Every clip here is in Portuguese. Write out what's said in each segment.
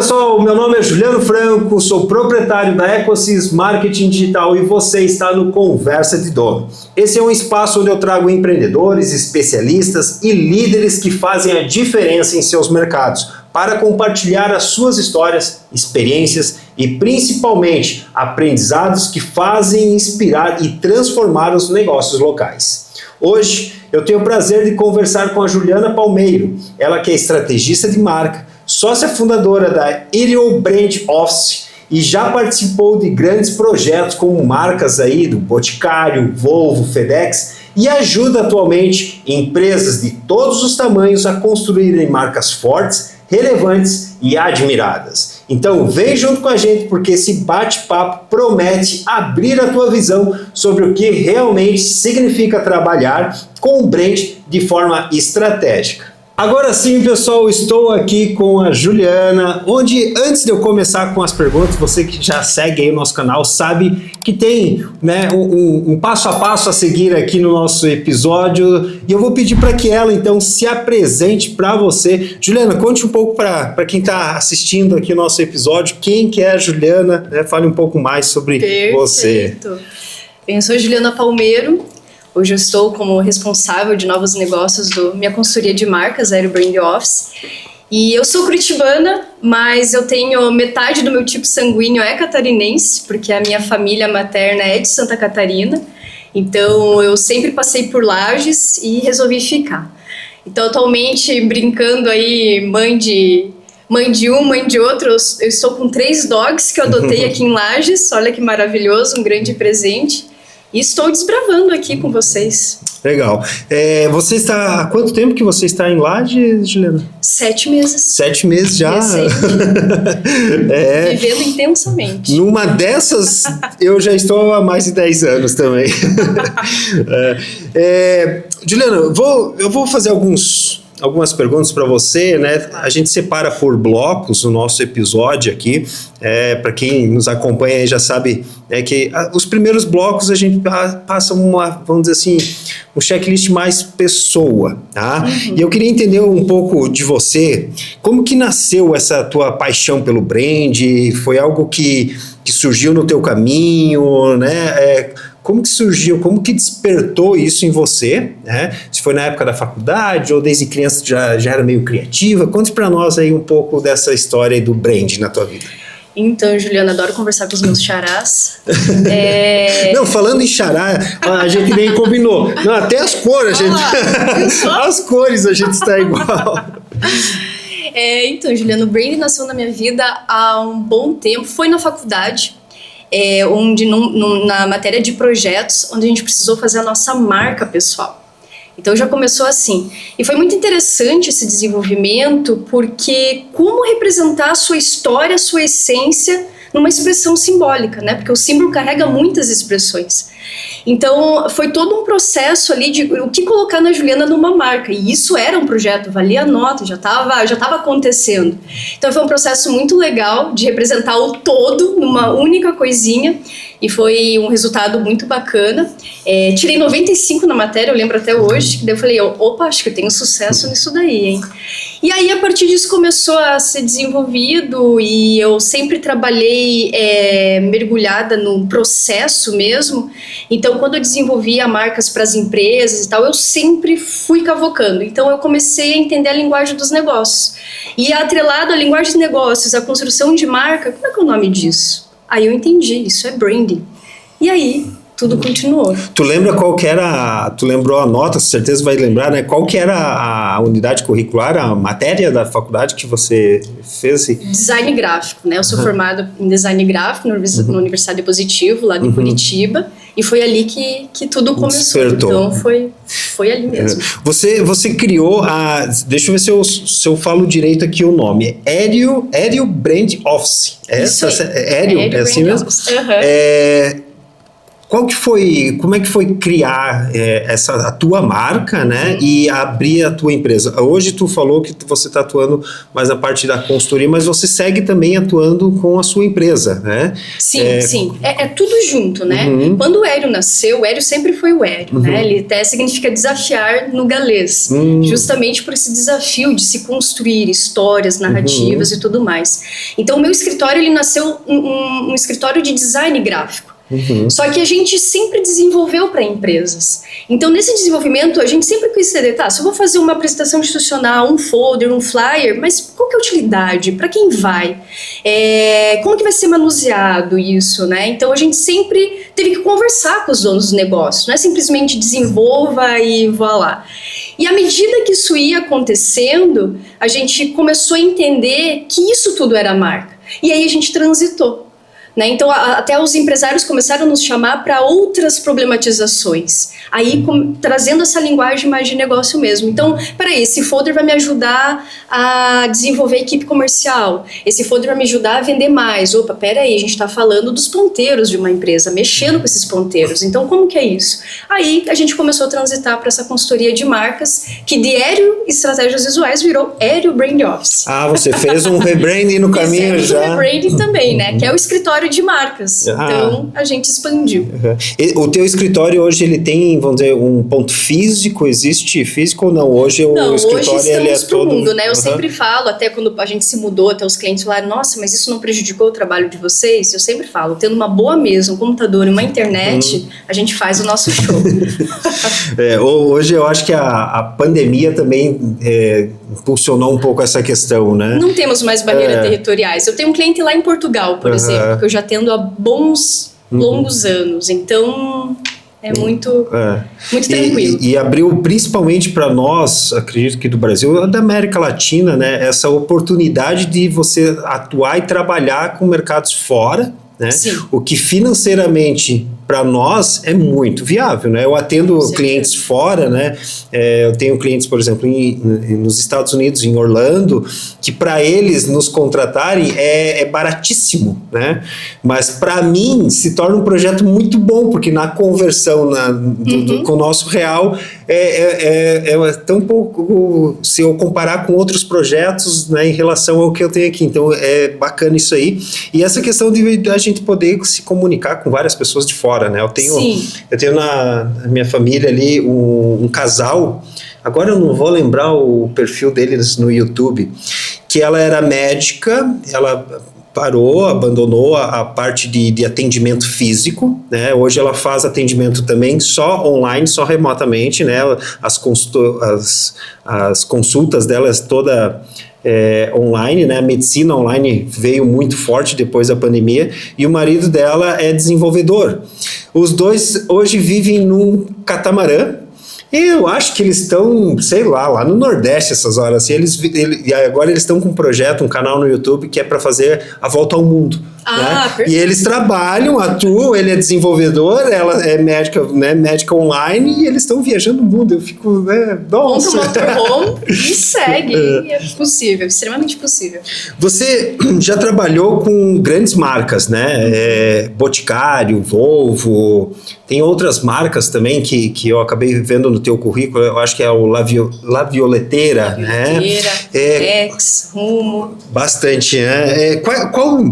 pessoal, meu nome é Juliano Franco, sou proprietário da Ecosys Marketing Digital e você está no Conversa de Dono. Esse é um espaço onde eu trago empreendedores, especialistas e líderes que fazem a diferença em seus mercados para compartilhar as suas histórias, experiências e principalmente aprendizados que fazem inspirar e transformar os negócios locais. Hoje eu tenho o prazer de conversar com a Juliana Palmeiro, ela que é estrategista de marca, sócia fundadora da Ideal Brand Office e já participou de grandes projetos como marcas aí do Boticário, Volvo, FedEx e ajuda atualmente empresas de todos os tamanhos a construírem marcas fortes, relevantes e admiradas. Então vem junto com a gente porque esse bate-papo promete abrir a tua visão sobre o que realmente significa trabalhar com o brand de forma estratégica. Agora sim, pessoal, estou aqui com a Juliana, onde antes de eu começar com as perguntas, você que já segue aí o nosso canal sabe que tem, né, um passo a passo a seguir aqui no nosso episódio e eu vou pedir para que ela então se apresente para você. Juliana, conte um pouco para quem está assistindo aqui o nosso episódio, quem que é a Juliana, né? Fale um pouco mais sobre você. Bem, eu sou a Juliana Palmeiro. Hoje eu estou como responsável de novos negócios da minha consultoria de marcas, a Ideal Brand Office. E eu sou curitibana, mas eu tenho metade do meu tipo sanguíneo é catarinense, porque a minha família materna é de Santa Catarina. Então eu sempre passei por Lages e resolvi ficar. Então atualmente, brincando aí, mãe de um, mãe de outro, eu estou com 3 dogs que eu adotei aqui em Lages. Olha que maravilhoso, um grande presente. E estou desbravando aqui com vocês. Legal. Você está... Há quanto tempo que você está em Lages, Juliana? 7 meses. 7 meses já? Vivendo intensamente. Numa dessas, eu já estou há mais de 10 anos também. Juliana, eu vou fazer algumas perguntas para você, né? A gente separa por blocos o nosso episódio aqui. Para quem nos acompanha aí já sabe que os primeiros blocos a gente passa vamos dizer assim, um checklist mais pessoa, tá? Uhum. E eu queria entender um pouco de você, como que nasceu essa tua paixão pelo brand? Foi algo que surgiu no teu caminho, né? Como que surgiu, como que despertou isso em você, né? Se foi na época da faculdade ou desde criança já era meio criativa? Conte para nós aí um pouco dessa história aí do brand na tua vida. Então, Juliana, adoro conversar com os meus xarás. Não, falando em xará, a gente nem combinou. Não, até as cores, as cores a gente está igual. Então, Juliana, o brand nasceu na minha vida há um bom tempo, foi na faculdade. Onde na matéria de projetos, onde a gente precisou fazer a nossa marca pessoal. Então já começou assim. E foi muito interessante esse desenvolvimento, porque como representar a sua história, a sua essência numa expressão simbólica, né? Porque o símbolo carrega muitas expressões. Então foi todo um processo ali de o que colocar na Juliana numa marca, e isso era um projeto, valia a nota, já estava acontecendo. Então foi um processo muito legal de representar o todo numa única coisinha, e foi um resultado muito bacana. Tirei 95 na matéria, eu lembro até hoje, daí eu falei, opa, acho que eu tenho sucesso nisso daí, hein? E aí a partir disso começou a ser desenvolvido, e eu sempre trabalhei mergulhada no processo mesmo. Então, quando eu desenvolvia marcas para as empresas e tal, eu sempre fui cavocando. Então, eu comecei a entender a linguagem dos negócios. E atrelado à linguagem de negócios, a construção de marca, como é que é o nome disso? Aí eu entendi, isso é branding. E aí, tudo continuou. Tu lembra qual que era, tu lembrou a nota, com certeza vai lembrar, né? Qual que era a unidade curricular, a matéria da faculdade que você fez? Design gráfico, né? Eu sou formada em design gráfico na Universidade Positivo, lá de Curitiba, e foi ali que tudo começou. Despertou. Então foi ali mesmo. Você criou deixa eu ver se eu falo direito aqui o nome. Ideal Brand Office. Isso aí. Ideal, é assim mesmo? como é que foi criar a tua marca, né, e abrir a tua empresa? Hoje tu falou que você está atuando mais na parte da consultoria, mas você segue também atuando com a sua empresa, né? Sim. É tudo junto, né? Quando o Hélio nasceu, o Hélio sempre foi o Hélio, né? Ele até significa desafiar no galês, justamente por esse desafio de se construir histórias, narrativas e tudo mais. Então, o meu escritório, ele nasceu um escritório de design gráfico. Só que a gente sempre desenvolveu para empresas. Então, nesse desenvolvimento, a gente sempre quis entender, se eu vou fazer uma apresentação institucional, um folder, um flyer, mas qual que é a utilidade? Para quem vai? Como que vai ser manuseado isso, né? Então, a gente sempre teve que conversar com os donos do negócio. Não é simplesmente desenvolva e vá lá. E à medida que isso ia acontecendo, a gente começou a entender que isso tudo era marca. E aí a gente transitou. Né? Então, até os empresários começaram a nos chamar para outras problematizações. Aí, trazendo essa linguagem mais de negócio mesmo. Então, peraí, esse folder vai me ajudar a desenvolver a equipe comercial. Esse folder vai me ajudar a vender mais. Opa, peraí, a gente está falando dos ponteiros de uma empresa, mexendo com esses ponteiros. Então, como que é isso? Aí, a gente começou a transitar para essa consultoria de marcas, que de Hélio Estratégias Visuais virou Hélio Brand Office. Você fez um rebranding no caminho já. Um rebranding também, né? Que é o escritório de marcas. Então, a gente expandiu. O teu escritório hoje, ele tem, vamos dizer, um ponto físico? Existe físico ou não? Hoje o escritório, hoje ele é todo... mundo, né? Eu sempre sempre falo, até quando a gente se mudou, até os clientes falaram, nossa, mas isso não prejudicou o trabalho de vocês? Eu sempre falo, tendo uma boa mesa, um computador e uma internet, a gente faz o nosso show. Hoje eu acho que a pandemia também impulsionou um pouco essa questão, né? Não temos mais barreiras territoriais. Eu tenho um cliente lá em Portugal, por exemplo, que eu já atendo há bons, longos anos. Então, é muito tranquilo. E abriu principalmente para nós, acredito que do Brasil, da América Latina, né? Essa oportunidade de você atuar e trabalhar com mercados fora, né? O que financeiramente para nós é muito viável, né? Eu atendo clientes fora, né? Eu tenho clientes, por exemplo, nos Estados Unidos, em Orlando, que para eles nos contratarem é baratíssimo, né? Mas para mim se torna um projeto muito bom, porque na conversão com o nosso real é tão pouco, se eu comparar com outros projetos, né, em relação ao que eu tenho aqui. Então é bacana isso aí. E essa questão de a gente poder se comunicar com várias pessoas de fora, né? Eu tenho na minha família ali um casal, agora eu não vou lembrar o perfil deles no YouTube, que ela era médica, ela parou, abandonou a parte de atendimento físico, né? Hoje ela faz atendimento também só online, só remotamente, né? As consultas delas toda online, né? A medicina online veio muito forte depois da pandemia, e o marido dela é desenvolvedor. Os dois hoje vivem num catamarã. Eu acho que eles estão, sei lá no Nordeste essas horas. Assim, agora eles estão com um projeto, um canal no YouTube que é para fazer a volta ao mundo. Né? E eles trabalham, atuam, ele é desenvolvedor, ela é médica, né, médica online, e eles estão viajando o mundo. Eu fico, né, nossa. Compra um motorhome e segue. É possível, extremamente possível. Você já trabalhou com grandes marcas, né? Boticário, Volvo, tem outras marcas também que eu acabei vendo no teu currículo. Eu acho que é o La Violetera, né? Ex, Rumo. Bastante, né? Qual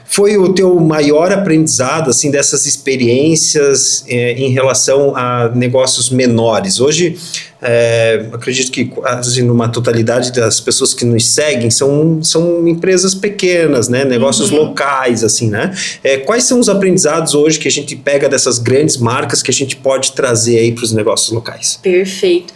foi o teu maior aprendizado, assim, dessas experiências em relação a negócios menores? Hoje, acredito que quase numa totalidade das pessoas que nos seguem são empresas pequenas, né? Negócios locais, assim, né? Quais são os aprendizados hoje que a gente pega dessas grandes marcas que a gente pode trazer aí para os negócios locais? Perfeito.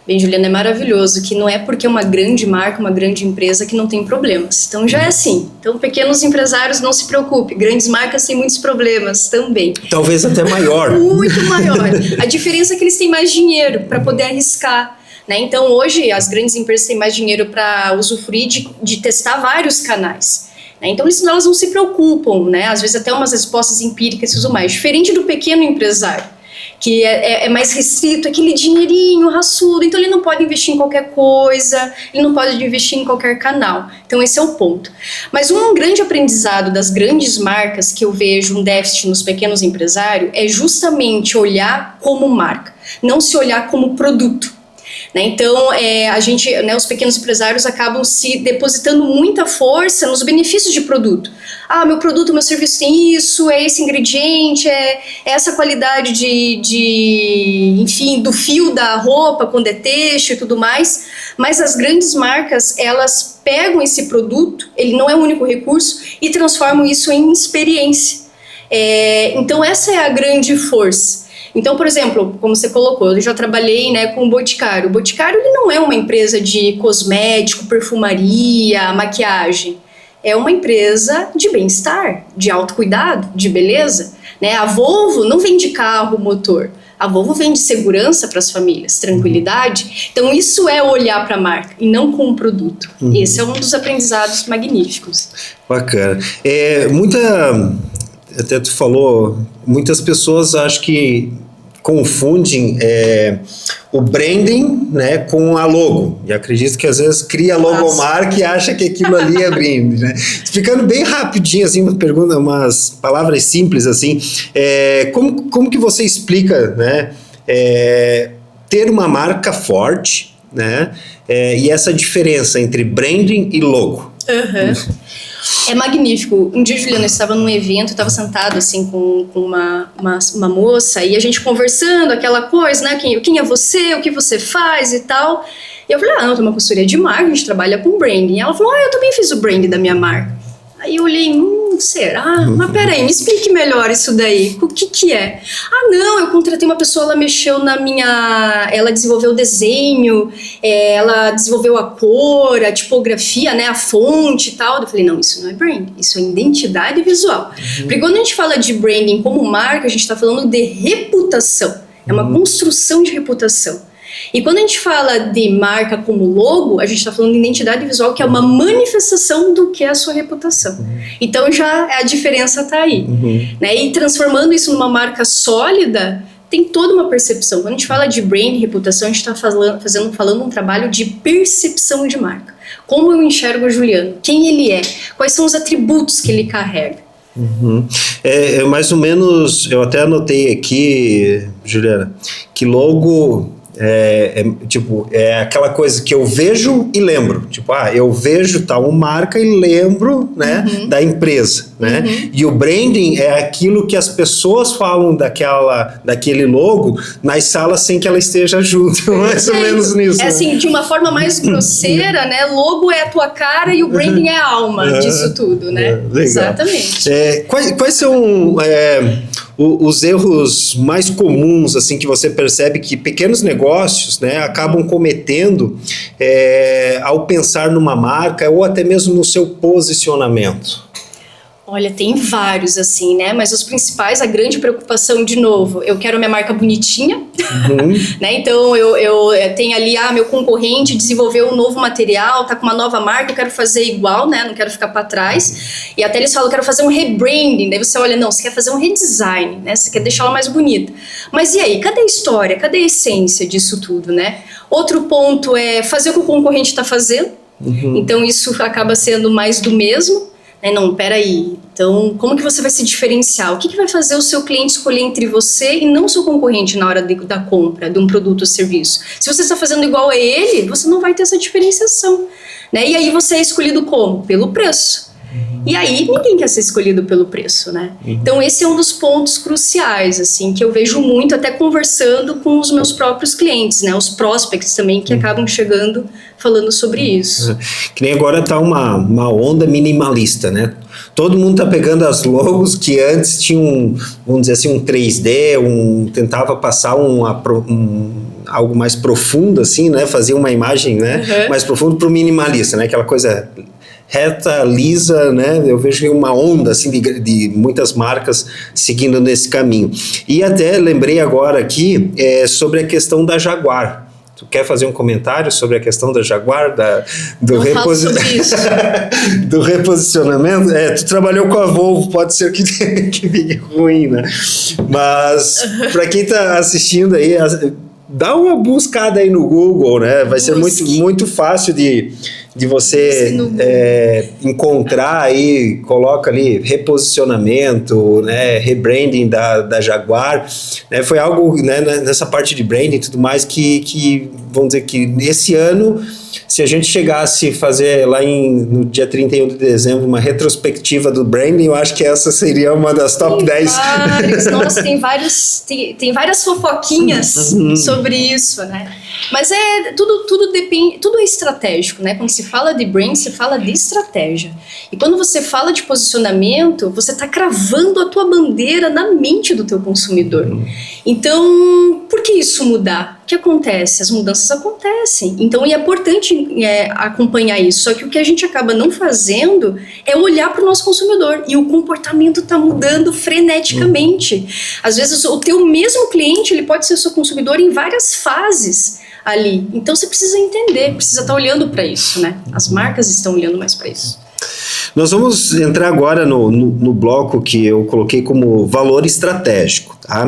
Bem, Juliana, é maravilhoso que não é porque é uma grande marca, uma grande empresa que não tem problemas. Então já é assim. Então, pequenos empresários, não se preocupe. Grandes marcas têm muitos problemas também. Talvez até maior. Muito maior. A diferença é que eles têm mais dinheiro para poder arriscar. Né? Então, hoje, as grandes empresas têm mais dinheiro para usufruir de testar vários canais. Né? Então, elas não se preocupam. Né? Às vezes, até umas respostas empíricas e tudo mais. Diferente do pequeno empresário, que é mais restrito, aquele dinheirinho raçudo, então ele não pode investir em qualquer coisa, ele não pode investir em qualquer canal. Então esse é o ponto. Mas um grande aprendizado das grandes marcas que eu vejo um déficit nos pequenos empresários é justamente olhar como marca, não se olhar como produto. Então, a gente, os pequenos empresários acabam se depositando muita força nos benefícios de produto. Meu produto, meu serviço tem isso, é esse ingrediente, é essa qualidade enfim, do fio da roupa, quando é têxtil e tudo mais. Mas as grandes marcas, elas pegam esse produto, ele não é o único recurso, e transformam isso em experiência. Então, essa é a grande força. Então, por exemplo, como você colocou, eu já trabalhei com o Boticário. O Boticário ele não é uma empresa de cosmético, perfumaria, maquiagem. É uma empresa de bem-estar, de autocuidado, de beleza. A Volvo não vende carro, motor. A Volvo vende segurança para as famílias, tranquilidade. Então, isso é olhar para a marca e não como um produto. Esse é um dos aprendizados magníficos. Bacana. Até tu falou, muitas pessoas acho que confundem o branding, com a logo. E acredito que às vezes cria a logomarca e acha que aquilo ali é branding, Explicando bem rapidinho, assim, uma pergunta, umas palavras simples, assim, como que você explica, ter uma marca forte, e essa diferença entre branding e logo? É magnífico. Um dia, Juliana, eu estava num evento, eu estava sentado assim com uma moça e a gente conversando, aquela coisa, quem é você, o que você faz e tal. E eu falei, não, eu tenho uma consultoria de marca, a gente trabalha com branding. E ela falou, eu também fiz o branding da minha marca. Aí eu olhei, será? Mas peraí, me explique melhor isso daí. O que é? Não, eu contratei uma pessoa, ela mexeu ela desenvolveu o desenho, ela desenvolveu a cor, a tipografia, a fonte e tal. Eu falei, não, isso não é branding, isso é identidade visual. Porque quando a gente fala de branding como marca, a gente está falando de reputação. É uma construção de reputação. E quando a gente fala de marca como logo, a gente está falando de identidade visual, que é uma manifestação do que é a sua reputação. Então já a diferença está aí. E transformando isso numa marca sólida, tem toda uma percepção. Quando a gente fala de brand e reputação, a gente está falando um trabalho de percepção de marca. Como eu enxergo o Juliano? Quem ele é? Quais são os atributos que ele carrega? Mais ou menos, eu até anotei aqui, Juliana, que logo... é aquela coisa que eu vejo e lembro, eu vejo tal marca e lembro, da empresa, e o branding é aquilo que as pessoas falam daquele logo nas salas sem que ela esteja junto, mais ou menos nisso. Assim, de uma forma mais grosseira, logo é a tua cara e o branding é a alma disso tudo, Legal. Exatamente. Quais são os erros mais comuns, assim, que você percebe que pequenos negócios, acabam cometendo ao pensar numa marca ou até mesmo no seu posicionamento? Olha, tem vários, assim, mas os principais, a grande preocupação, de novo, eu quero minha marca bonitinha, então eu tenho ali, meu concorrente desenvolveu um novo material, tá com uma nova marca, eu quero fazer igual, não quero ficar para trás, e até eles falam, eu quero fazer um rebranding, daí você olha, não, você quer fazer um redesign, você quer deixar ela mais bonita, mas e aí, cadê a história, cadê a essência disso tudo, Outro ponto é fazer o que o concorrente está fazendo, então isso acaba sendo mais do mesmo. Não, peraí, então como que você vai se diferenciar? O que vai fazer o seu cliente escolher entre você e não o seu concorrente na hora da compra de um produto ou serviço? Se você está fazendo igual a ele, você não vai ter essa diferenciação, E aí você é escolhido como? Pelo preço. E aí ninguém quer ser escolhido pelo preço, Então esse é um dos pontos cruciais, assim, que eu vejo muito até conversando com os meus próprios clientes, os prospects também que acabam chegando falando sobre isso. Que nem agora tá uma onda minimalista, Todo mundo tá pegando as logos que antes tinham, vamos dizer assim, um 3D, tentava passar algo mais profundo, assim, fazia uma imagem, mais profunda para o minimalista, Aquela coisa reta, lisa, Eu vejo uma onda assim de muitas marcas seguindo nesse caminho. E até lembrei agora aqui sobre a questão da Jaguar, Tu quer fazer um comentário sobre a questão da Jaguar, do reposicionamento? Tu trabalhou com a Volvo, pode ser que fique ruim, né? Mas para quem está assistindo aí, dá uma buscada aí no Google, né? Vai ser muito fácil de você encontrar aí, coloca ali reposicionamento, né, rebranding da Jaguar, né, foi algo, né, nessa parte de branding e tudo mais que vamos dizer que nesse ano, se a gente chegasse a fazer lá no dia 31 de dezembro uma retrospectiva do branding, eu acho que essa seria uma das top 10. Nossa, tem várias fofoquinhas sobre isso, né? Mas tudo depende, tudo é estratégico, né? Quando se fala de brand, se fala de estratégia. E quando você fala de posicionamento, você está cravando a tua bandeira na mente do teu consumidor. Então, por que isso mudar? O que acontece? As mudanças acontecem. Então, é importante acompanhar isso. Só que o que a gente acaba não fazendo é olhar para o nosso consumidor. E o comportamento está mudando freneticamente. Às vezes, o teu mesmo cliente, ele pode ser seu consumidor em várias fases ali. Então, você precisa entender, precisa estar olhando para isso, né? As marcas estão olhando mais para isso. Nós vamos entrar agora no bloco que eu coloquei como valor estratégico, tá?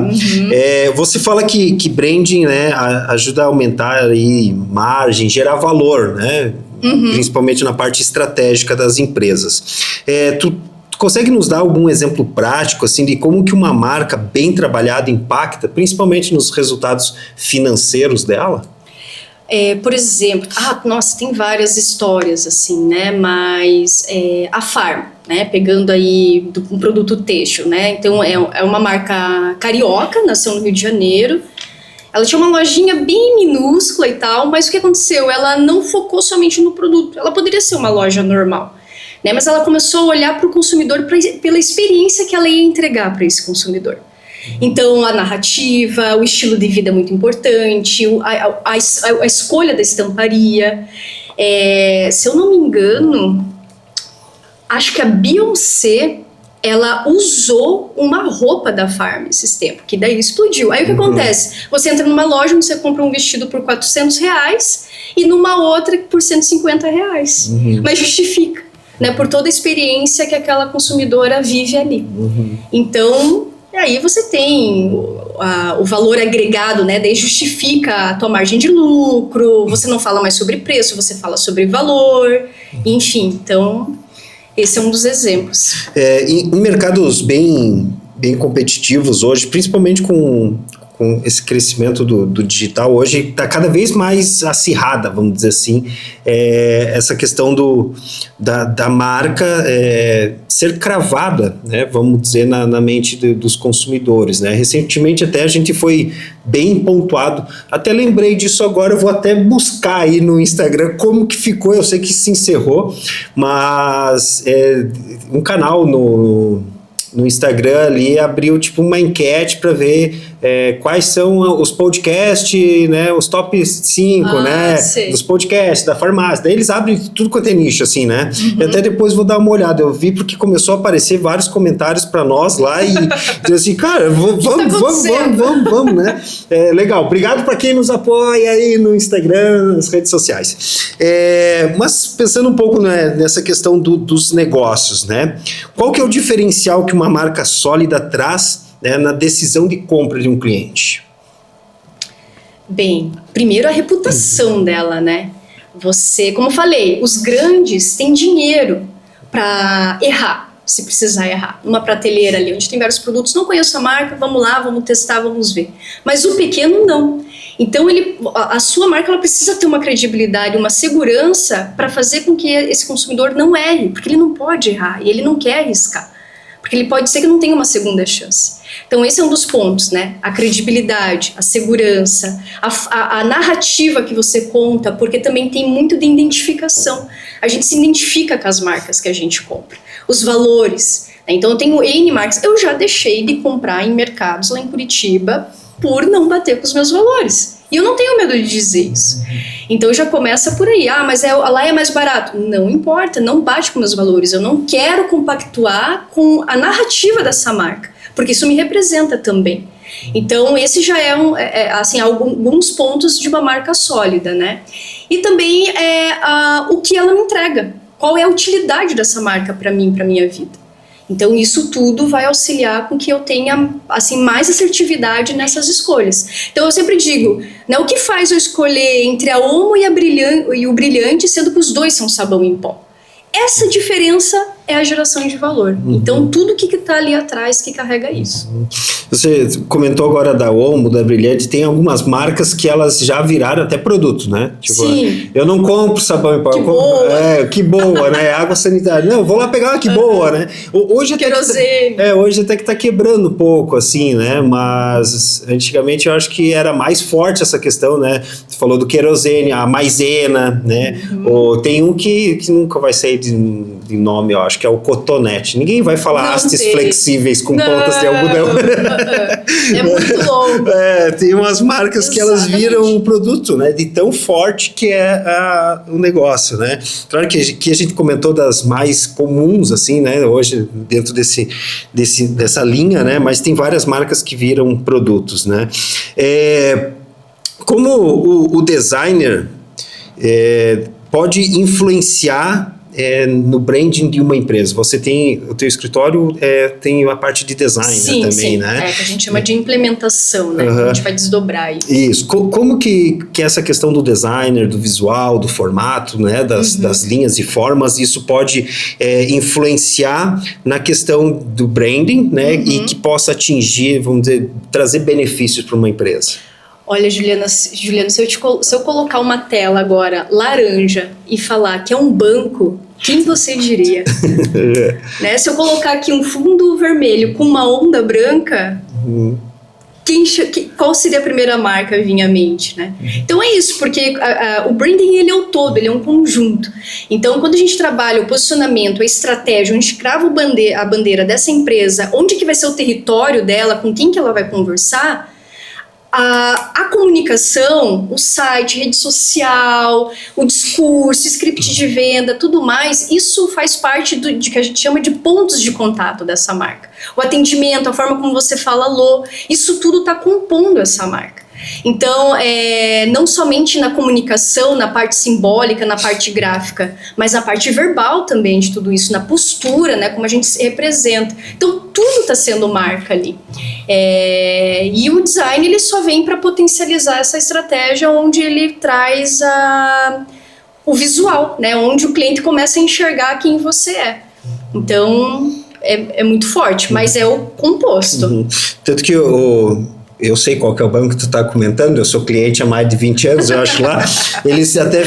Você fala que branding, né, ajuda a aumentar aí margem, gerar valor, né? Principalmente na parte estratégica das empresas. Tu consegue nos dar algum exemplo prático, assim, de como que uma marca bem trabalhada impacta, principalmente nos resultados financeiros dela? Por exemplo, nossa, tem várias histórias assim, né? Mas a Farm, né? Pegando aí um produto têxtil, né? Então é uma marca carioca, nasceu no Rio de Janeiro. Ela tinha uma lojinha bem minúscula e tal, mas o que aconteceu? Ela não focou somente no produto. Ela poderia ser uma loja normal, né? Mas ela começou a olhar para o consumidor pela experiência que ela ia entregar para esse consumidor. Então, a narrativa, o estilo de vida é muito importante, a escolha da estamparia. Se eu não me engano, acho que a Beyoncé, ela usou uma roupa da Farm esses tempos, que daí explodiu. Aí o que acontece? Você entra numa loja onde você compra um vestido por R$400 e numa outra por R$150. Mas justifica, né, por toda a experiência que aquela consumidora vive ali. Então, aí você tem o valor agregado, né? Daí justifica a tua margem de lucro, você não fala mais sobre preço, você fala sobre valor, enfim. Então, esse é um dos exemplos. Em mercados bem competitivos hoje, principalmente com esse crescimento do digital, hoje está cada vez mais acirrada, vamos dizer assim, essa questão da marca ser cravada, né, vamos dizer, na mente dos consumidores, né? Recentemente até a gente foi bem pontuado, até lembrei disso agora, eu vou até buscar aí no Instagram como que ficou, eu sei que se encerrou, mas um canal no Instagram ali abriu tipo uma enquete para ver quais são os podcasts, né, os top 5, né, dos podcasts, da farmácia. Daí eles abrem tudo quanto é nicho, assim, né? E até depois vou dar uma olhada. Eu vi porque começou a aparecer vários comentários para nós lá e dizer assim, cara, vamos, né? Legal, obrigado para quem nos apoia aí no Instagram, nas redes sociais. Mas pensando um pouco, né, nessa questão dos negócios, né? Qual que é o diferencial que uma marca sólida traz, né, na decisão de compra de um cliente? Bem, primeiro a reputação dela, né? Você, como eu falei, os grandes têm dinheiro para errar, se precisar errar. Numa prateleira ali, onde tem vários produtos, não conheço a marca, vamos lá, vamos testar, vamos ver. Mas o pequeno não. Então, a sua marca ela precisa ter uma credibilidade, uma segurança para fazer com que esse consumidor não erre, porque ele não pode errar e ele não quer arriscar. Porque ele pode ser que não tenha uma segunda chance. Então esse é um dos pontos, né? A credibilidade, a segurança, a narrativa que você conta, porque também tem muito de identificação. A gente se identifica com as marcas que a gente compra. Os valores, né? Então eu tenho N marcas. Eu já deixei de comprar em mercados lá em Curitiba por não bater com os meus valores. E eu não tenho medo de dizer isso. Então já começa por aí. Mas lá é mais barato. Não importa, não bate com meus valores. Eu não quero compactuar com a narrativa dessa marca, porque isso me representa também. Então, esse já é assim, alguns pontos de uma marca sólida, né? E também o que ela me entrega. Qual é a utilidade dessa marca para mim, para minha vida? Então, isso tudo vai auxiliar com que eu tenha, assim, mais assertividade nessas escolhas. Então, eu sempre digo, né, o que faz eu escolher entre a Omo e o Brilhante, sendo que os dois são sabão em pó? Essa diferença é a geração de valor. Então, tudo que está ali atrás que carrega isso. Você comentou agora da Omo, da Brilhante, tem algumas marcas que elas já viraram até produto, né? Tipo, sim. Eu não compro sabão em pó. Que boa. Que boa, né? Água sanitária. Não, vou lá pegar uma que boa, né? Hoje até querosene. Hoje até que tá quebrando um pouco, assim, né? Mas antigamente eu acho que era mais forte essa questão, né? Você falou do querosene, a maisena, né? Ou tem um que nunca vai sair de nome, eu acho, que é o cotonete. Ninguém vai falar hastes flexíveis com pontas de algodão. É muito longo. Tem umas marcas que elas viram um produto, né, de tão forte que é o negócio, né? Claro que a gente comentou das mais comuns, assim, né, hoje dentro dessa linha, né, mas tem várias marcas que viram produtos, né? Como o designer pode influenciar no branding de uma empresa? Você tem, o teu escritório tem a parte de design, sim, também, sim, né? Que a gente chama de implementação, né? A gente vai desdobrar isso. Isso. Como que essa questão do designer, do visual, do formato, né? Das linhas e formas, isso pode influenciar na questão do branding, né? E que possa atingir, vamos dizer, trazer benefícios para uma empresa? Olha, Juliano, se eu colocar uma tela agora laranja e falar que é um banco, quem você diria? Né? Se eu colocar aqui um fundo vermelho com uma onda branca, qual seria a primeira marca a vir à mente, né? Então é isso, porque o branding ele é o todo, ele é um conjunto. Então, quando a gente trabalha o posicionamento, a estratégia, onde a gente crava a bandeira dessa empresa, onde que vai ser o território dela, com quem que ela vai conversar, a comunicação, o site, rede social, o discurso, script de venda, tudo mais, isso faz parte de que a gente chama de pontos de contato dessa marca. O atendimento, a forma como você fala alô, isso tudo está compondo essa marca. Então, não somente na comunicação, na parte simbólica, na parte gráfica, mas na parte verbal também de tudo isso, na postura, né, como a gente se representa. Então, tudo está sendo marca ali. E o design ele só vem para potencializar essa estratégia, onde ele traz o visual, né, onde o cliente começa a enxergar quem você é. Então, é muito forte, mas é o composto. Tanto que eu sei qual que é o banco que tu está comentando, eu sou cliente há mais de 20 anos, eu acho lá. Eles até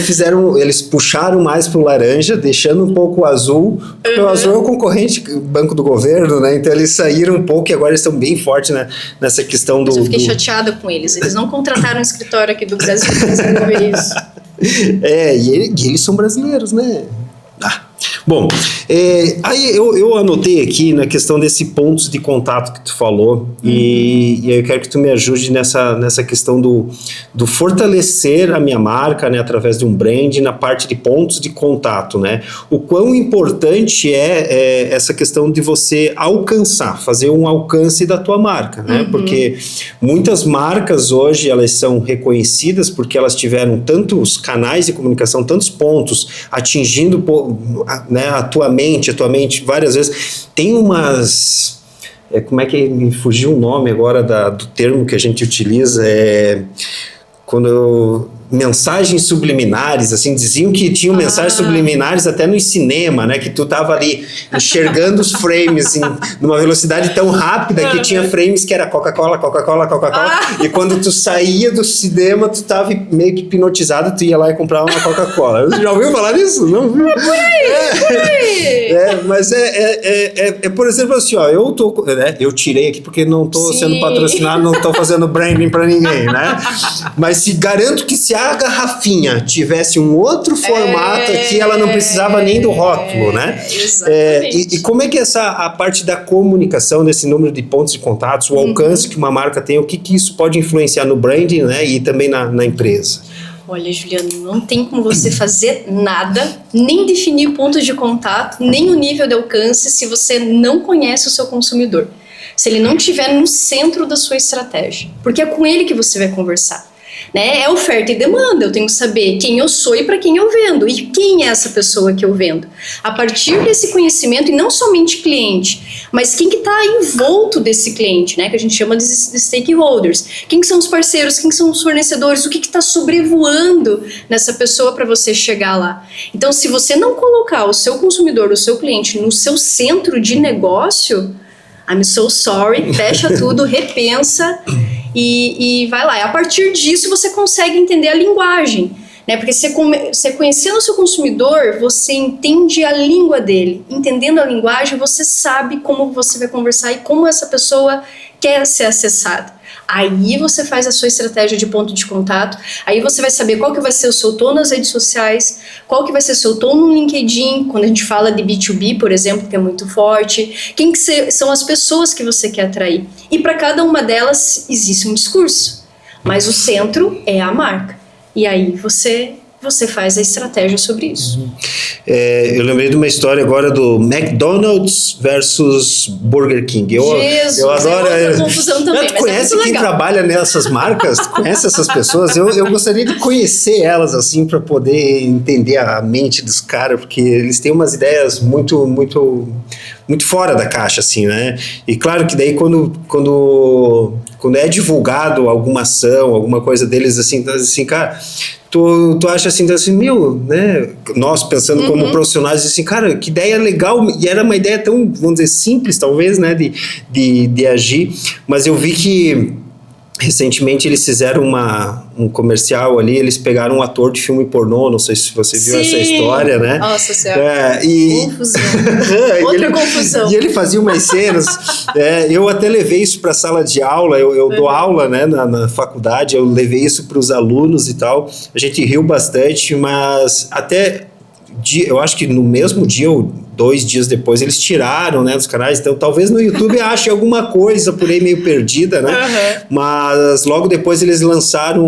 eles puxaram mais para o laranja, deixando um pouco o azul, porque o azul é o concorrente banco do governo, né? Então eles saíram um pouco e agora eles estão bem fortes, né, nessa questão do... Eu fiquei chateada com eles não contrataram um escritório aqui do Brasil para desenvolver isso. E eles são brasileiros, né? Bom, aí eu anotei aqui na questão desse pontos de contato que tu falou, e aí eu quero que tu me ajude nessa questão do fortalecer a minha marca, né, através de um brand na parte de pontos de contato, né? O quão importante é essa questão de você fazer um alcance da tua marca, né? Porque muitas marcas hoje, elas são reconhecidas porque elas tiveram tantos canais de comunicação, tantos pontos atingindo, né, a tua mente várias vezes. Tem umas... como é que me fugiu o nome agora do termo que a gente utiliza? Mensagens subliminares, assim, diziam que tinham mensagens subliminares até no cinema, né, que tu tava ali enxergando os frames numa velocidade tão rápida que tinha frames que era Coca-Cola, e quando tu saía do cinema, tu tava meio que hipnotizado, tu ia lá e comprava uma Coca-Cola. Você já ouviu falar disso? Não? Por aí! Mas por exemplo, assim, ó, eu tirei aqui porque não tô sendo patrocinado, não tô fazendo branding pra ninguém, né? Mas garanto que se a garrafinha tivesse um outro formato aqui, ela não precisava nem do rótulo, né? Exatamente. E como é que a parte da comunicação, desse número de pontos de contatos, o alcance que uma marca tem, o que isso pode influenciar no branding, né? E também na empresa? Olha, Juliano, não tem como você fazer nada, nem definir pontos de contato, nem o nível de alcance, se você não conhece o seu consumidor. se ele não estiver no centro da sua estratégia, porque é com ele que você vai conversar. Né? É oferta e demanda, eu tenho que saber quem eu sou e para quem eu vendo, e quem é essa pessoa que eu vendo. A partir desse conhecimento, e não somente cliente, mas quem que está envolto desse cliente, né? Que a gente chama de stakeholders. Quem que são os parceiros, quem que são os fornecedores, o que está sobrevoando nessa pessoa para você chegar lá. Então, se você não colocar o seu consumidor, o seu cliente no seu centro de negócio, I'm so sorry, fecha tudo, repensa e vai lá. E a partir disso você consegue entender a linguagem, né? Porque você conhecendo o seu consumidor, você entende a língua dele. Entendendo a linguagem, você sabe como você vai conversar e como essa pessoa quer ser acessada. Aí você faz a sua estratégia de ponto de contato, aí você vai saber qual que vai ser o seu tom nas redes sociais, qual que vai ser o seu tom no LinkedIn, quando a gente fala de B2B, por exemplo, que é muito forte, quem que são as pessoas que você quer atrair. E para cada uma delas existe um discurso, mas o centro é a marca. E aí você faz a estratégia sobre isso. Eu lembrei de uma história agora do McDonald's versus Burger King. Eu adoro. É outra confusão também, Tu conhece quem trabalha nessas marcas? Conhece essas pessoas? Eu gostaria de conhecer elas, assim, para poder entender a mente dos caras, porque eles têm umas ideias muito, muito, muito fora da caixa, assim, né? E claro que daí quando é divulgado alguma ação, alguma coisa deles, assim, cara, tu acha assim, né? Nós pensando como profissionais, assim, cara, que ideia legal, e era uma ideia tão, vamos dizer, simples, talvez, né, de agir, mas eu vi que recentemente eles fizeram um comercial ali, eles pegaram um ator de filme pornô, não sei se você viu essa história, né? Nossa Senhora, confusão. Outra confusão. E ele fazia umas cenas, eu até levei isso para a sala de aula, eu dou aula, né, na faculdade, eu levei isso para os alunos e tal, a gente riu bastante, mas até, eu acho que no mesmo dia ou 2 dias depois eles tiraram, né, dos canais, então talvez no YouTube ache alguma coisa por aí meio perdida, né, mas logo depois eles lançaram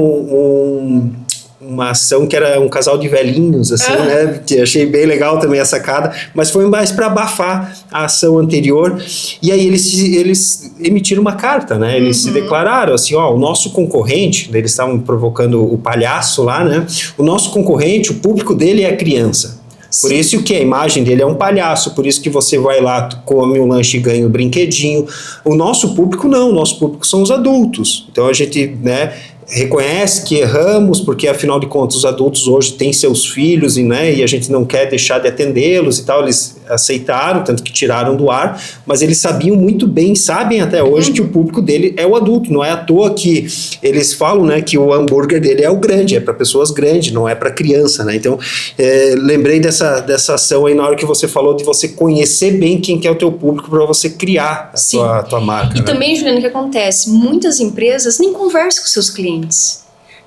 uma ação que era um casal de velhinhos, assim, né, que achei bem legal também a sacada, mas foi mais para abafar a ação anterior, e aí eles emitiram uma carta, né, eles se declararam assim, o nosso concorrente, eles estavam provocando o palhaço lá, né, o nosso concorrente, o público dele é a criança. Por isso que a imagem dele é um palhaço, por isso que você vai lá, come um lanche e ganha um brinquedinho. O nosso público não, o nosso público são os adultos. Então a gente, né, reconhece que erramos, porque afinal de contas os adultos hoje têm seus filhos e a gente não quer deixar de atendê-los e tal, eles aceitaram, tanto que tiraram do ar, mas eles sabiam muito bem, sabem até hoje que o público dele é o adulto, não é à toa que eles falam, né, que o hambúrguer dele é o grande, é para pessoas grandes, não é para criança, né, então lembrei dessa ação aí na hora que você falou de você conhecer bem quem que é o teu público para você criar a tua marca. E né? Também, Juliana, o que acontece? Muitas empresas nem conversam com seus clientes.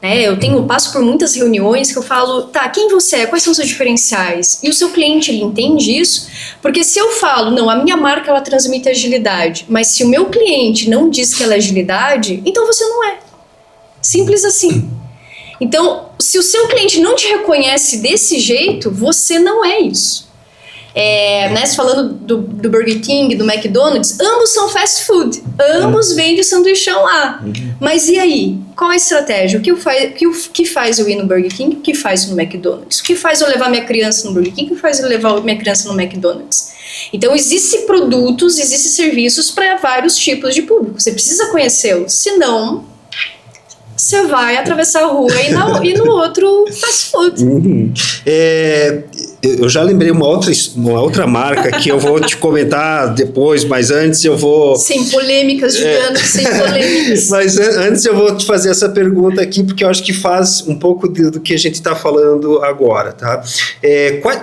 Eu passo por muitas reuniões que eu falo, tá, quem você é? Quais são os seus diferenciais? E o seu cliente, ele entende isso? Porque se eu falo, não, a minha marca, ela transmite agilidade, mas se o meu cliente não diz que ela é agilidade, então você não é. Simples assim. Então, se o seu cliente não te reconhece desse jeito, você não é isso. Falando do Burger King, do McDonald's, ambos são fast food, ambos vendem o sanduichão lá. Mas e aí? Qual a estratégia? O que faz eu ir no Burger King? O que faz no McDonald's? O que faz eu levar minha criança no Burger King? O que faz eu levar minha criança no McDonald's? Então, existem produtos, existem serviços para vários tipos de público. Você precisa conhecê-los, senão você vai atravessar a rua e no outro fast food. Eu já lembrei uma outra marca que eu vou te comentar depois, mas antes eu vou... Sem polêmicas, Juliana, sem polêmicas. Mas antes eu vou te fazer essa pergunta aqui, porque eu acho que faz um pouco do que a gente está falando agora, tá?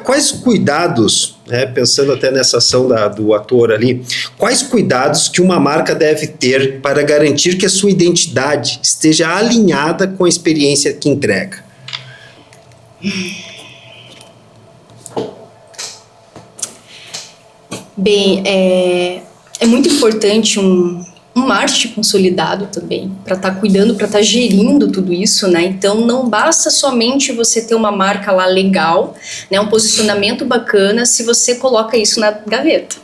Quais cuidados, pensando até nessa ação do ator ali, quais cuidados que uma marca deve ter para garantir que a sua identidade esteja alinhada com a experiência que entrega? Bem, é muito importante um marketing consolidado também, para estar cuidando, para estar gerindo tudo isso, né? Então, não basta somente você ter uma marca lá legal, né? Um posicionamento bacana, se você coloca isso na gaveta.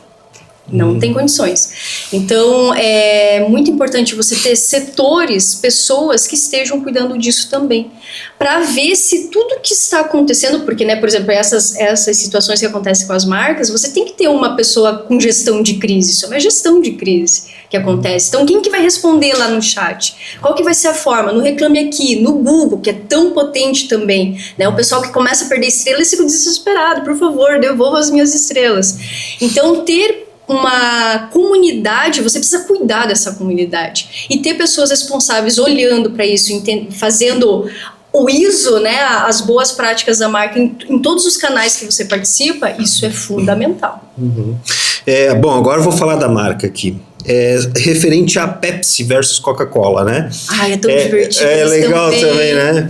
Não tem condições. Então, é muito importante você ter setores, pessoas que estejam cuidando disso também, para ver se tudo que está acontecendo, porque, né, por exemplo, essas situações que acontecem com as marcas, você tem que ter uma pessoa com gestão de crise, isso é uma gestão de crise que acontece. Então, quem que vai responder lá no chat? Qual que vai ser a forma? No Reclame Aqui, no Google, que é tão potente também, né? O pessoal que começa a perder estrelas fica desesperado, por favor, devolva as minhas estrelas. Então, ter uma comunidade, você precisa cuidar dessa comunidade e ter pessoas responsáveis olhando para isso, fazendo o ISO, né, as boas práticas da marca em todos os canais que você participa, isso é fundamental. Uhum. Bom, agora eu vou falar da marca aqui. Referente a Pepsi versus Coca-Cola, né? É tão divertido. É legal também, né?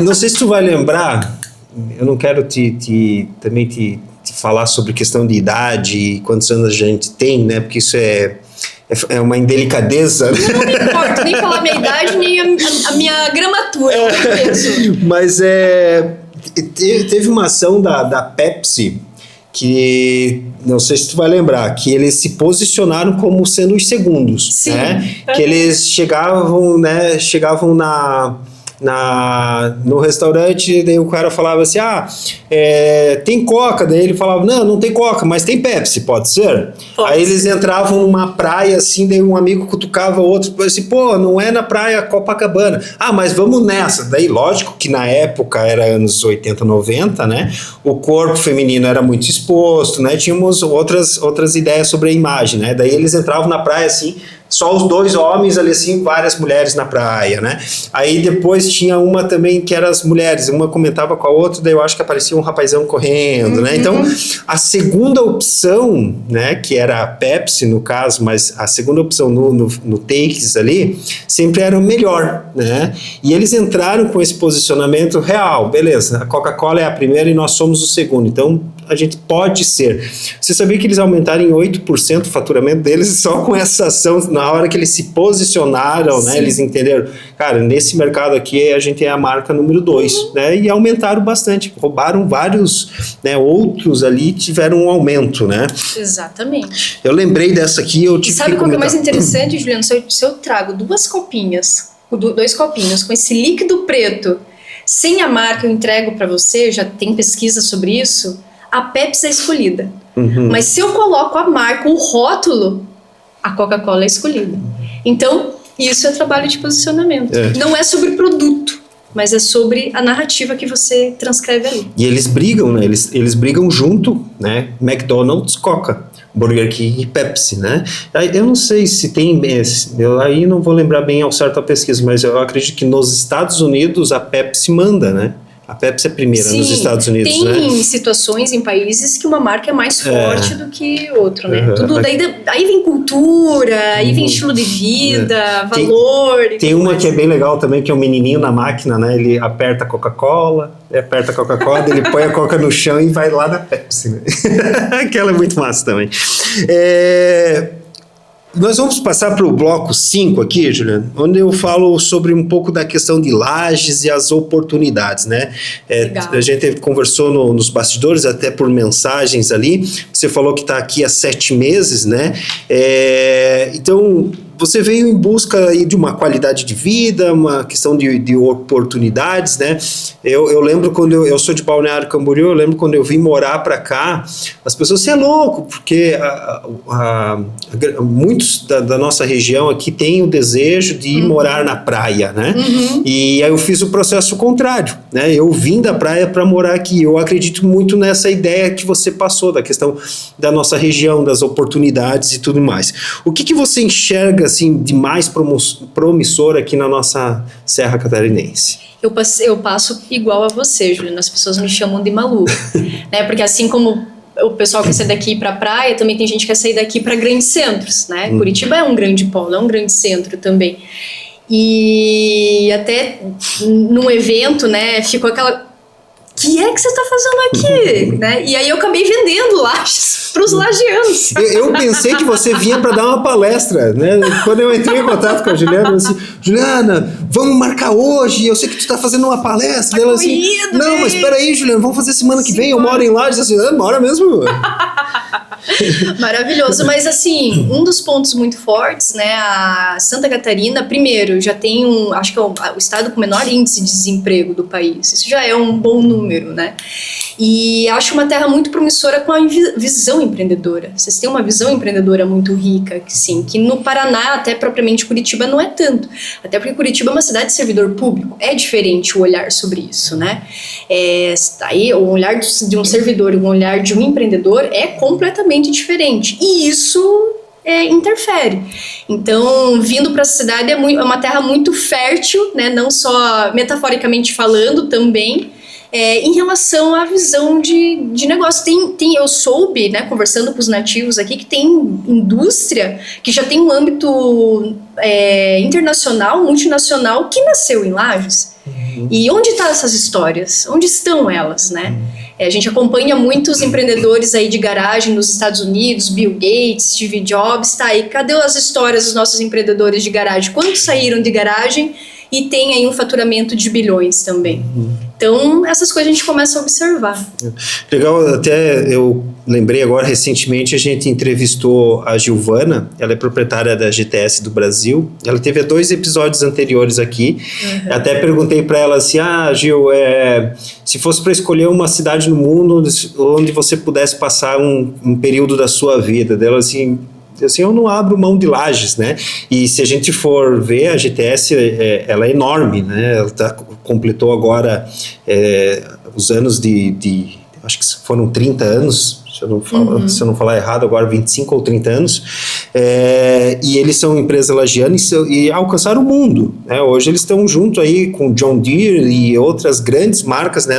Não sei se tu vai lembrar, eu não quero também te falar sobre questão de idade e quantos anos a gente tem, né? Porque isso é uma indelicadeza. Não me importa nem falar a minha idade, nem a minha gramatura, Mas teve uma ação da Pepsi que, não sei se tu vai lembrar, que eles se posicionaram como sendo os segundos. Sim. Né? Que eles chegavam no restaurante, daí o cara falava assim, tem Coca, daí ele falava, não tem Coca, mas tem Pepsi, pode ser? Pode. Aí eles entravam numa praia assim, daí um amigo cutucava o outro, assim, pô, não é na praia Copacabana, mas vamos nessa. Daí lógico que na época era anos 80, 90, né, o corpo feminino era muito exposto, né, tínhamos outras ideias sobre a imagem, né, daí eles entravam na praia assim, só os dois homens ali assim, várias mulheres na praia, né? Aí depois tinha uma também que era as mulheres, uma comentava com a outra, daí eu acho que aparecia um rapazão correndo, né? Então, a segunda opção, né, que era a Pepsi no caso, mas a segunda opção no takes ali, sempre era o melhor, né? E eles entraram com esse posicionamento real, beleza, a Coca-Cola é a primeira e nós somos o segundo, então a gente pode ser. Você sabia que eles aumentaram em 8% o faturamento deles só com essa ação, na hora que eles se posicionaram, né, eles entenderam, cara, nesse mercado aqui a gente é a marca número 2, né, e aumentaram bastante, roubaram vários, né, outros ali tiveram um aumento, né. Exatamente. Eu lembrei dessa aqui, eu tive que comentar. Sabe qual que é mais interessante, Juliano? Se eu trago dois copinhos com esse líquido preto, sem a marca eu entrego para você, já tem pesquisa sobre isso, a Pepsi é escolhida. Mas se eu coloco a marca, o rótulo, a Coca-Cola é escolhida. Então, isso é trabalho de posicionamento. Não é sobre produto, mas é sobre a narrativa que você transcreve ali. E eles brigam, né? Eles brigam junto, né? McDonald's, Coca, Burger King e Pepsi, né? Eu não sei se tem... Eu aí não vou lembrar bem ao certo a pesquisa, mas eu acredito que nos Estados Unidos a Pepsi manda, né? A Pepsi é a primeira nos Estados Unidos, tem, né? Tem situações em países que uma marca é mais forte do que outra, né? Tudo aí vem cultura, aí vem estilo de vida, valor. Tem uma que é bem legal também, que é um menininho na máquina, né? Ele aperta a Coca-Cola, ele põe a Coca no chão e vai lá na Pepsi, né? Aquela é muito massa também. Nós vamos passar para o bloco 5 aqui, Juliano, onde eu falo sobre um pouco da questão de lajes e as oportunidades, né? A gente conversou nos bastidores, até por mensagens ali, você falou que está aqui há 7 meses, né? Então, você veio em busca aí de uma qualidade de vida, uma questão de oportunidades, né? Eu lembro quando eu sou de Balneário Camboriú, eu lembro quando eu vim morar para cá, as pessoas, você é louco, porque muitos da nossa região aqui têm o desejo de ir morar na praia, né? E aí eu fiz o processo contrário, né? Eu vim da praia para morar aqui. Eu acredito muito nessa ideia que você passou, da questão da nossa região, das oportunidades e tudo mais. O que você enxerga assim, de mais promissor aqui na nossa Serra Catarinense? Eu passo igual a você, Juliano, as pessoas me chamam de maluco, né? Porque assim como o pessoal quer sair daqui para praia, também tem gente que quer sair daqui para grandes centros, né? Curitiba é um grande polo, é um grande centro também. E até num evento, né, ficou aquela... que é que você está fazendo aqui? Né? E aí eu acabei vendendo lajes para os lagianos. Eu pensei que você vinha para dar uma palestra, né? Quando eu entrei em contato com a Juliana, eu disse, Juliana, vamos marcar hoje, eu sei que tu está fazendo uma palestra. Ela assim, não, mas espera aí, Juliana, vamos fazer semana que vem, eu moro em Lages. Assim, mora mesmo? Maravilhoso, mas assim, um dos pontos muito fortes, né, a Santa Catarina, primeiro, já tem acho que é o estado com o menor índice de desemprego do país, isso já é um bom número, né, e acho uma terra muito promissora com a visão empreendedora, vocês têm uma visão empreendedora muito rica, que no Paraná, até propriamente Curitiba, não é tanto, até porque Curitiba é uma cidade de servidor público, é diferente o olhar sobre isso, né, aí o olhar de um servidor e o olhar de um empreendedor é completamente diferente, e isso interfere. Então, vindo para essa cidade é uma terra muito fértil, né, não só metaforicamente falando também, em relação à visão de negócio. Eu soube, né, conversando com os nativos aqui, que tem indústria que já tem um âmbito internacional, multinacional, que nasceu em Lages. E onde estão essas histórias? Onde estão elas, né? A gente acompanha muitos empreendedores aí de garagem nos Estados Unidos, Bill Gates, Steve Jobs, tá aí. Cadê as histórias dos nossos empreendedores de garagem? Quantos saíram de garagem e tem aí um faturamento de bilhões também? Então, essas coisas a gente começa a observar. Legal, até eu lembrei agora, recentemente a gente entrevistou a Giovana, ela é proprietária da GTS do Brasil, ela teve 2 episódios anteriores aqui, até perguntei para ela assim, Gil, se fosse para escolher uma cidade no mundo onde você pudesse passar um período da sua vida, dela assim, eu não abro mão de Lages, né? E se a gente for ver, a GTS, ela é enorme, né? Ela completou agora os anos acho que foram 30 anos, se eu não falar errado, agora 25 ou 30 anos, e eles são empresa lagiana e alcançaram o mundo, né? Hoje eles estão junto aí com John Deere e outras grandes marcas, né,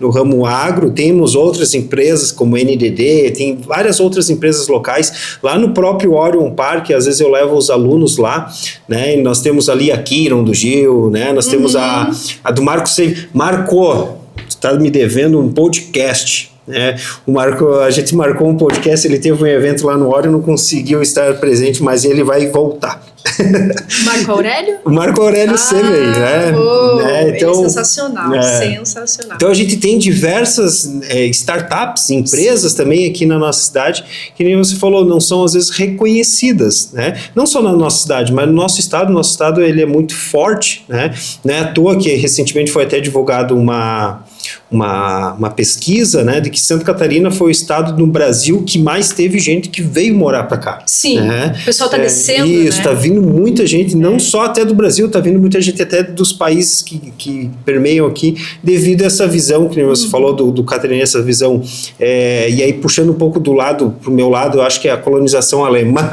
no ramo agro. Temos outras empresas como NDD, tem várias outras empresas locais, lá no próprio Orion Park, às vezes eu levo os alunos lá, né, e nós temos ali a Kiron do Gil, né, nós temos a do Marco Marco, tu tá me devendo um podcast. A gente marcou um podcast, ele teve um evento lá no Orion, não conseguiu estar presente, mas ele vai voltar. Marco Aurélio? O Marco Aurélio Seven, né? Então, ele é sensacional, sensacional. Então a gente tem diversas startups, empresas também aqui na nossa cidade, que nem você falou, não são às vezes reconhecidas, né? Não só na nossa cidade, mas no nosso estado ele é muito forte, né? Não é à toa que recentemente foi até divulgado uma pesquisa, né, de que Santa Catarina foi o estado no Brasil que mais teve gente que veio morar para cá. Sim, né? O pessoal está descendo, isso, né? Tá vindo muita gente, não só até do Brasil, tá vindo muita gente até dos países que permeiam aqui, devido a essa visão, que você falou do catarinense, essa visão, e aí puxando um pouco pro meu lado, eu acho que é a colonização alemã.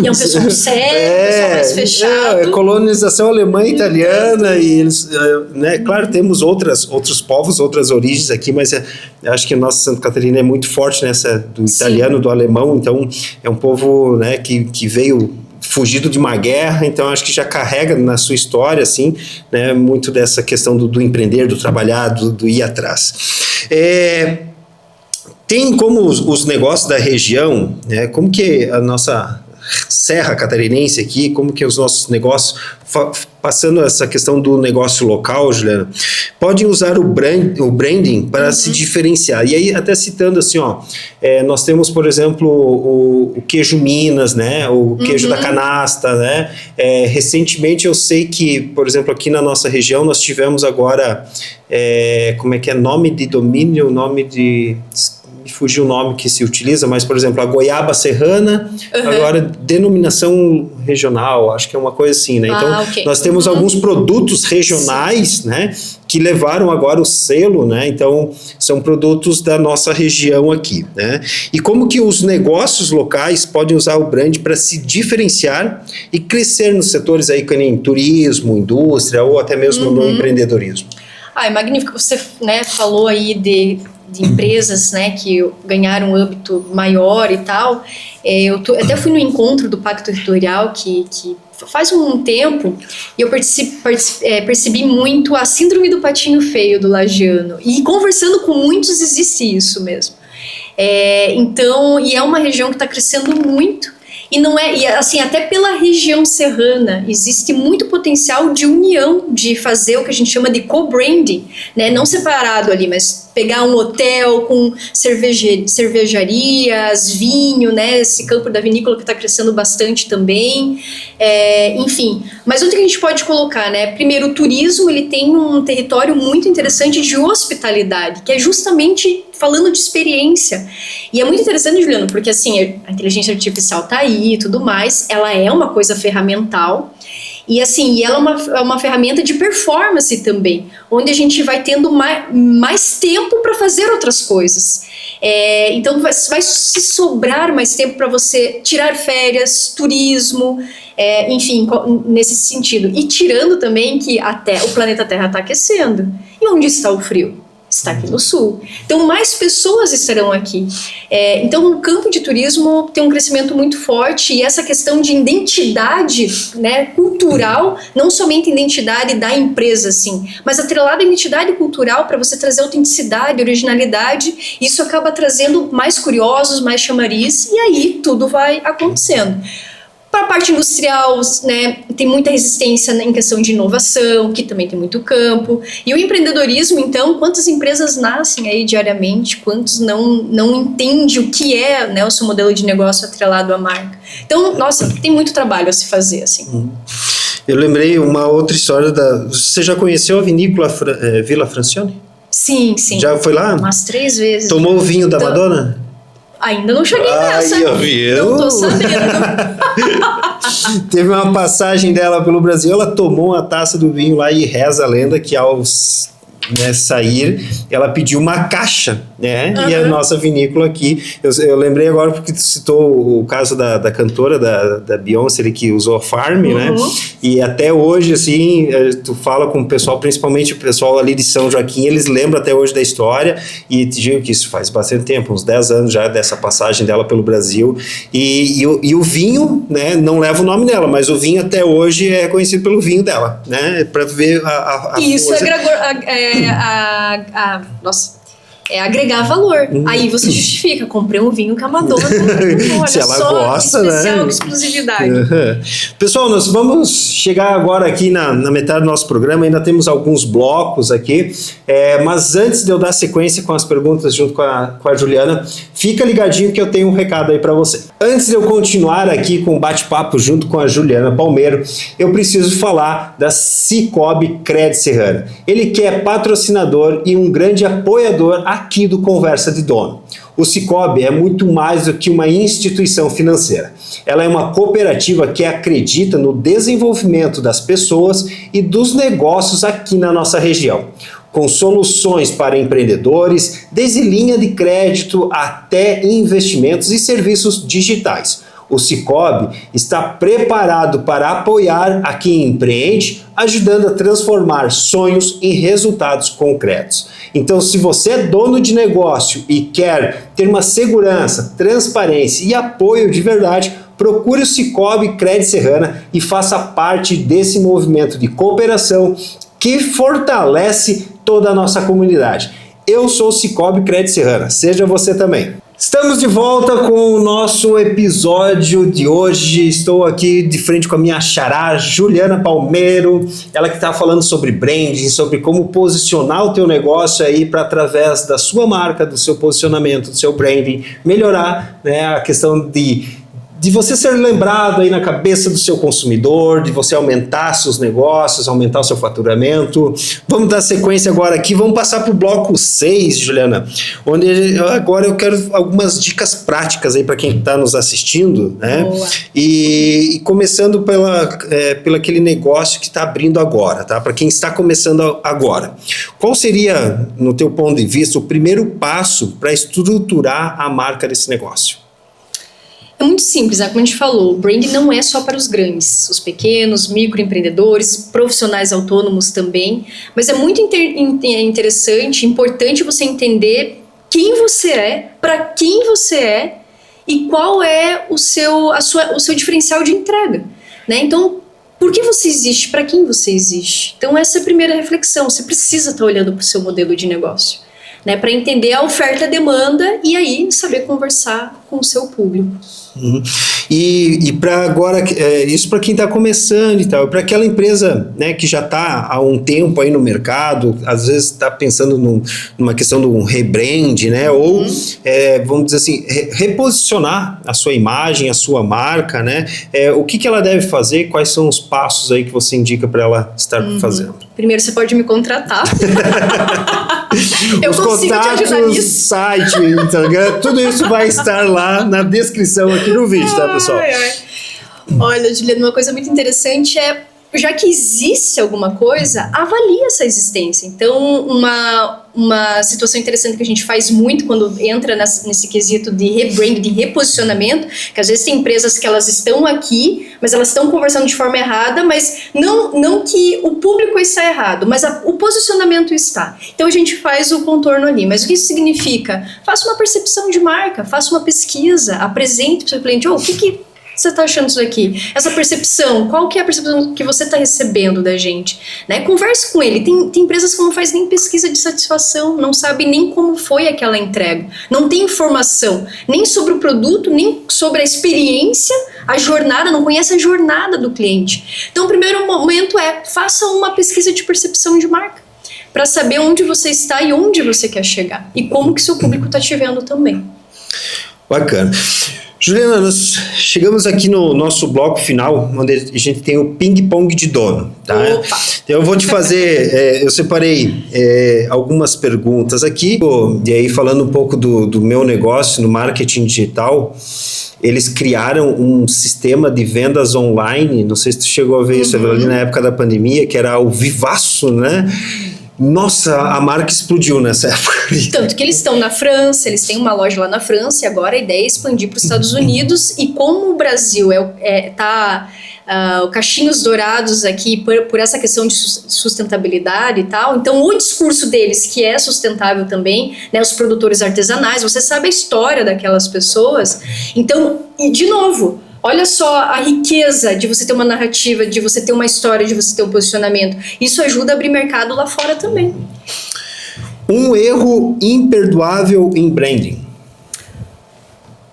E é um pessoal sério, um pessoal mais fechado. É colonização alemã e italiana, e eles, né, claro, temos outros povos, outras origens aqui, mas eu acho que a nossa Santa Catarina é muito forte nessa do italiano, do alemão, então é um povo, né, que veio fugido de uma guerra, então acho que já carrega na sua história, assim, né, muito dessa questão do empreender, do trabalhar, do ir atrás. Tem como os negócios da região, né, como que a nossa Serra Catarinense aqui, como que os nossos negócios, passando essa questão do negócio local, Juliana, podem usar o branding para se diferenciar. E aí, até citando assim, nós temos, por exemplo, o queijo Minas, né, o queijo da canasta, né, recentemente eu sei que, por exemplo, aqui na nossa região nós tivemos agora, como é que é, nome de domínio, fugiu o nome que se utiliza, mas, por exemplo, a goiaba serrana, agora denominação regional, acho que é uma coisa assim, né? Então, nós temos alguns produtos regionais, né, que levaram agora o selo, né? Então, são produtos da nossa região aqui, né? E como que os negócios locais podem usar o brand para se diferenciar e crescer nos setores aí, como em turismo, indústria ou até mesmo no empreendedorismo? É magnífico. Você, né, falou aí de empresas, né, que ganharam um âmbito maior e tal. Eu até fui no encontro do Pacto Territorial que faz um tempo, e eu percebi muito a síndrome do patinho feio do lagiano, e conversando com muitos existe isso mesmo. Então, e é uma região que está crescendo muito, e não é, e assim, até pela região serrana existe muito potencial de união, de fazer o que a gente chama de co-branding, né, não separado ali, mas pegar um hotel com cervejarias, vinho, né? Esse campo da vinícola que está crescendo bastante também. Enfim, mas onde que a gente pode colocar, né? Primeiro, o turismo, ele tem um território muito interessante de hospitalidade, que é justamente falando de experiência. E é muito interessante, Juliano, porque assim, a inteligência artificial tá aí e tudo mais, ela é uma coisa ferramental, e assim, ela é uma ferramenta de performance também, onde a gente vai tendo mais tempo para fazer outras coisas. Então vai se sobrar mais tempo para você tirar férias, turismo, enfim, nesse sentido. E tirando também que o planeta Terra está aquecendo. E onde está o frio? Está aqui no sul. Então, mais pessoas estarão aqui. Então, o campo de turismo tem um crescimento muito forte, e essa questão de identidade, né, cultural, não somente identidade da empresa, assim, mas atrelada à identidade cultural para você trazer autenticidade, originalidade, isso acaba trazendo mais curiosos, mais chamariz, e aí tudo vai acontecendo. Para a parte industrial, né, tem muita resistência em questão de inovação, que também tem muito campo. E o empreendedorismo, então, quantas empresas nascem aí diariamente, quantos não entendem o que é, né, o seu modelo de negócio atrelado à marca. Então, nossa, tem muito trabalho a se fazer, assim. Eu lembrei uma outra história Você já conheceu a vinícola Villa Francione? Sim. Já foi lá? Umas 3 vezes. Tomou o vinho da Madonna? Ainda não cheguei nessa. Não tô sabendo. Teve uma passagem dela pelo Brasil, ela tomou uma taça do vinho lá e reza a lenda que ao sair, ela pediu uma caixa, né? E a nossa vinícola aqui, eu lembrei agora porque tu citou o caso da cantora, da Beyoncé, que usou Farm, né? E até hoje, assim, tu fala com o pessoal, principalmente o pessoal ali de São Joaquim, eles lembram até hoje da história, e te digo que isso faz bastante tempo, uns 10 anos já dessa passagem dela pelo Brasil, e o vinho, né, não leva o nome dela, mas o vinho até hoje é conhecido pelo vinho dela, né? Para ver a isso força. Agregar valor. Aí você justifica, comprei um vinho com a Madonna. Olha se ela só, gosta, que especial, né? que exclusividade. Pessoal, nós vamos chegar agora aqui na metade do nosso programa, ainda temos alguns blocos aqui, mas antes de eu dar sequência com as perguntas junto com a Juliana, fica ligadinho que eu tenho um recado aí para você. Antes de eu continuar aqui com o bate-papo junto com a Juliana Palmeiro, eu preciso falar da Sicoob Crédito Serrana. Ele que é patrocinador e um grande apoiador aqui do Conversa de Dono. O Sicoob é muito mais do que uma instituição financeira. Ela é uma cooperativa que acredita no desenvolvimento das pessoas e dos negócios aqui na nossa região, com soluções para empreendedores, desde linha de crédito até investimentos e serviços digitais. O Sicoob está preparado para apoiar a quem empreende, ajudando a transformar sonhos em resultados concretos. Então, se você é dono de negócio e quer ter uma segurança, transparência e apoio de verdade, procure o Sicoob Crédito Serrana e faça parte desse movimento de cooperação que fortalece toda a nossa comunidade. Eu sou o Sicoob Crédito Serrana, seja você também. Estamos de volta com o nosso episódio de hoje. Estou aqui de frente com a minha xará, Juliana Palmeiro, ela que está falando sobre branding, sobre como posicionar o teu negócio aí para, através da sua marca, do seu posicionamento, do seu branding, melhorar, né, a questão de você ser lembrado aí na cabeça do seu consumidor, de você aumentar seus negócios, aumentar o seu faturamento. Vamos dar sequência agora aqui, vamos passar para o bloco 6, Juliana, onde agora eu quero algumas dicas práticas aí para quem está nos assistindo, né? Boa. E começando pelo aquele negócio que está abrindo agora, tá? Para quem está começando agora. Qual seria, no teu ponto de vista, o primeiro passo para estruturar a marca desse negócio? É muito simples, né? Como a gente falou, o branding não é só para os grandes, os pequenos, microempreendedores, profissionais autônomos também, mas é muito interessante, importante você entender quem você é, para quem você é e qual é o seu diferencial de entrega, né? Então, por que você existe? Para quem você existe? Então, essa é a primeira reflexão. Você precisa estar olhando para o seu modelo de negócio, né, para entender a oferta e a demanda e aí saber conversar com o seu público. E para agora, isso para quem está começando e tal, para aquela empresa, né, que já está há um tempo aí no mercado, às vezes está pensando numa questão de um rebrand, né, ou vamos dizer assim, reposicionar a sua imagem, a sua marca, né, o que ela deve fazer, quais são os passos aí que você indica para ela estar fazendo? Primeiro, você pode me contratar. Eu os consigo te ajudar nisso. Site, Instagram, tudo isso vai estar lá na descrição aqui no vídeo, tá, pessoal? Olha, Juliana, uma coisa muito interessante já que existe alguma coisa, avalie essa existência. Então, uma situação interessante que a gente faz muito quando entra nesse quesito de rebrand, de reposicionamento, que às vezes tem empresas que elas estão aqui, mas elas estão conversando de forma errada, mas não que o público está errado, mas o posicionamento está. Então, a gente faz o contorno ali. Mas o que isso significa? Faça uma percepção de marca, faça uma pesquisa, apresente para o seu cliente, o que você está achando disso aqui? Essa percepção, qual que é a percepção que você está recebendo da gente? Né? Converse com ele. Tem empresas que não faz nem pesquisa de satisfação, não sabe nem como foi aquela entrega, não tem informação nem sobre o produto, nem sobre a experiência, a jornada, não conhece a jornada do cliente. Então, o primeiro momento faça uma pesquisa de percepção de marca, para saber onde você está e onde você quer chegar, e como que seu público está te vendo também. Bacana. Juliana, nós chegamos aqui no nosso bloco final, onde a gente tem o ping-pong de dono, tá? Opa. Eu vou te fazer, eu separei algumas perguntas aqui, e aí falando um pouco do meu negócio no marketing digital, eles criaram um sistema de vendas online, não sei se tu chegou a ver isso ali na época da pandemia, que era o Vivaço, né? Nossa, a marca explodiu nessa época. Tanto que eles estão na França, eles têm uma loja lá na França, e agora a ideia é expandir para os Estados Unidos. E como o Brasil está cachinhos dourados aqui por essa questão de sustentabilidade e tal, então o discurso deles, que é sustentável também, né, os produtores artesanais, você sabe a história daquelas pessoas. Então, e de novo, olha só a riqueza de você ter uma narrativa, de você ter uma história, de você ter um posicionamento. Isso ajuda a abrir mercado lá fora também. Um erro imperdoável em branding.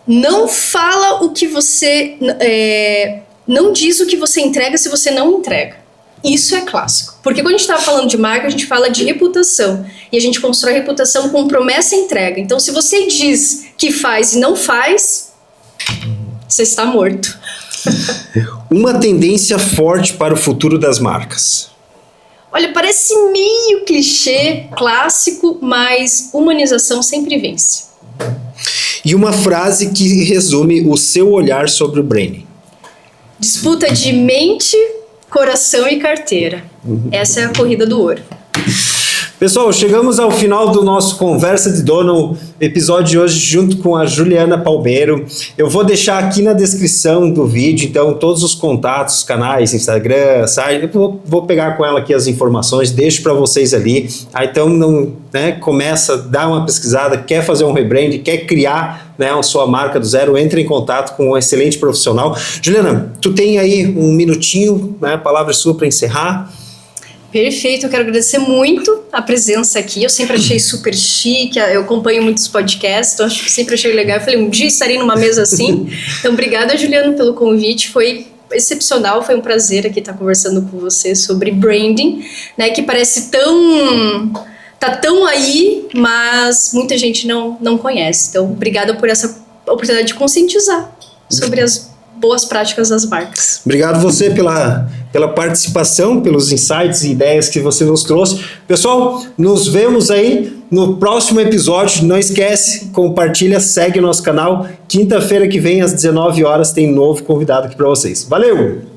Não fala o que você... não diz o que você entrega se você não entrega. Isso é clássico. Porque quando a gente está falando de marca, a gente fala de reputação. E a gente constrói reputação com promessa e entrega. Então, se você diz que faz e não faz... você está morto. Uma tendência forte para o futuro das marcas. Olha, parece meio clichê, clássico, mas humanização sempre vence. E uma frase que resume o seu olhar sobre o branding. Disputa de mente, coração e carteira. Essa é a corrida do ouro. Pessoal, chegamos ao final do nosso Conversa de Dono, episódio de hoje, junto com a Juliana Palmeiro. Eu vou deixar aqui na descrição do vídeo, então, todos os contatos, canais, Instagram, site. Eu vou pegar com ela aqui as informações, deixo para vocês ali. Então, começa, dá uma pesquisada, quer fazer um rebrand, quer criar, a sua marca do zero, entre em contato com um excelente profissional. Juliana, tu tem aí um minutinho, palavra sua para encerrar? Perfeito, eu quero agradecer muito a presença aqui, eu sempre achei super chique, eu acompanho muitos podcasts, então sempre achei legal, eu falei, um dia estarei numa mesa assim, então obrigada, Juliano, pelo convite, foi excepcional, foi um prazer aqui estar conversando com você sobre branding, que parece tá tão aí, mas muita gente não conhece, então obrigada por essa oportunidade de conscientizar sobre as boas práticas das marcas. Obrigado você pela participação, pelos insights e ideias que você nos trouxe. Pessoal, nos vemos aí no próximo episódio. Não esquece, compartilha, segue o nosso canal. Quinta-feira que vem, às 19 horas, tem um novo convidado aqui para vocês. Valeu!